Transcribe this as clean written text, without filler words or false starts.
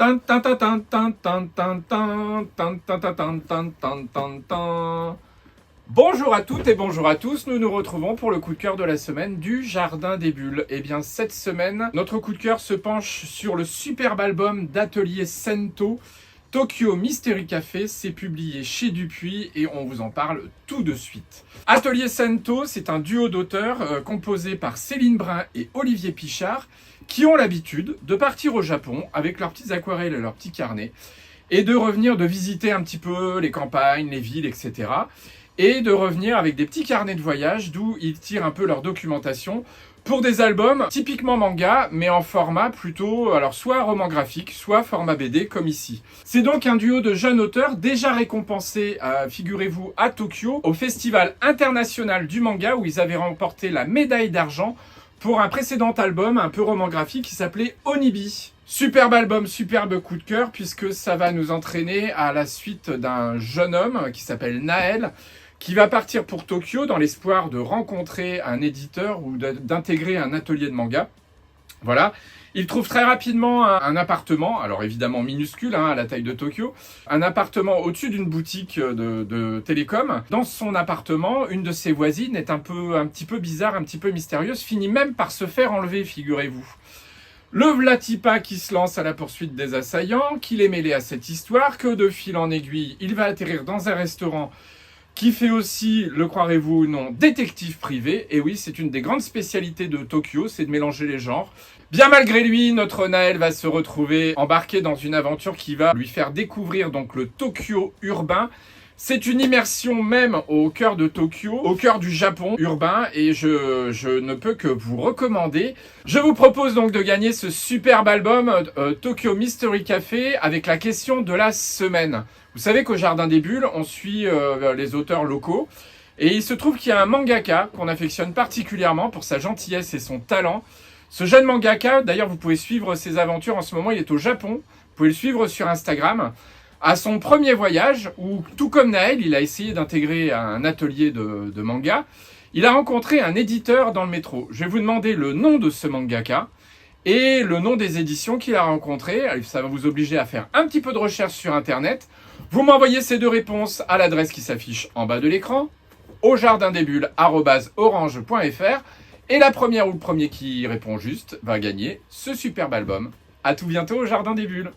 Tan, tan, tan, tan, tan, tan, tan, tan, tan, tan, tan, tan, tan, tan, tan, tan. Bonjour à toutes et bonjour à tous, nous nous retrouvons pour le coup de cœur de la semaine du Jardin des Bulles. Et bien cette semaine, notre coup de cœur se penche sur le superbe album d'Atelier Sento, Tokyo Mystery Café. C'est publié chez Dupuis et on vous en parle tout de suite. Atelier Sento, c'est un duo d'auteurs composé par Céline Brun et Olivier Pichard qui ont l'habitude de partir au Japon avec leurs petites aquarelles et leurs petits carnets et de revenir, de visiter un petit peu les campagnes, les villes, etc. Et de revenir avec des petits carnets de voyage d'où ils tirent un peu leur documentation pour des albums typiquement manga, mais en format plutôt, alors soit roman graphique, soit format BD comme ici. C'est donc un duo de jeunes auteurs déjà récompensés, figurez-vous, à Tokyo, au Festival international du manga où ils avaient remporté la médaille d'argent pour un précédent album un peu roman graphique qui s'appelait Onibi. Superbe album, superbe coup de cœur puisque ça va nous entraîner à la suite d'un jeune homme qui s'appelle Naël, qui va partir pour Tokyo dans l'espoir de rencontrer un éditeur ou d'intégrer un atelier de manga. Voilà. Il trouve très rapidement un appartement, alors évidemment minuscule, à la taille de Tokyo, un appartement au-dessus d'une boutique de télécom. Dans son appartement, une de ses voisines est un petit peu bizarre, un petit peu mystérieuse, finit même par se faire enlever, figurez-vous. Le Vlatipa qui se lance à la poursuite des assaillants, qu'il est mêlé à cette histoire, que de fil en aiguille, il va atterrir dans un restaurant qui fait aussi, le croirez-vous ou non, détective privé. Et oui, c'est une des grandes spécialités de Tokyo, c'est de mélanger les genres. Bien malgré lui, notre Naël va se retrouver embarqué dans une aventure qui va lui faire découvrir donc le Tokyo urbain. C'est une immersion même au cœur de Tokyo, au cœur du Japon urbain, et je ne peux que vous recommander. Je vous propose donc de gagner ce superbe album Tokyo Mystery Café avec la question de la semaine. Vous savez qu'au Jardin des Bulles, on suit les auteurs locaux, et il se trouve qu'il y a un mangaka qu'on affectionne particulièrement pour sa gentillesse et son talent. Ce jeune mangaka, d'ailleurs vous pouvez suivre ses aventures en ce moment, il est au Japon, vous pouvez le suivre sur Instagram. À son premier voyage, où tout comme Naël, il a essayé d'intégrer un atelier de manga, il a rencontré un éditeur dans le métro. Je vais vous demander le nom de ce mangaka et le nom des éditions qu'il a rencontrées. Ça va vous obliger à faire un petit peu de recherche sur Internet. Vous m'envoyez ces deux réponses à l'adresse qui s'affiche en bas de l'écran, au jardindesbulles@orange.fr. Et la première ou le premier qui répond juste va gagner ce superbe album. À tout bientôt au Jardin des Bulles.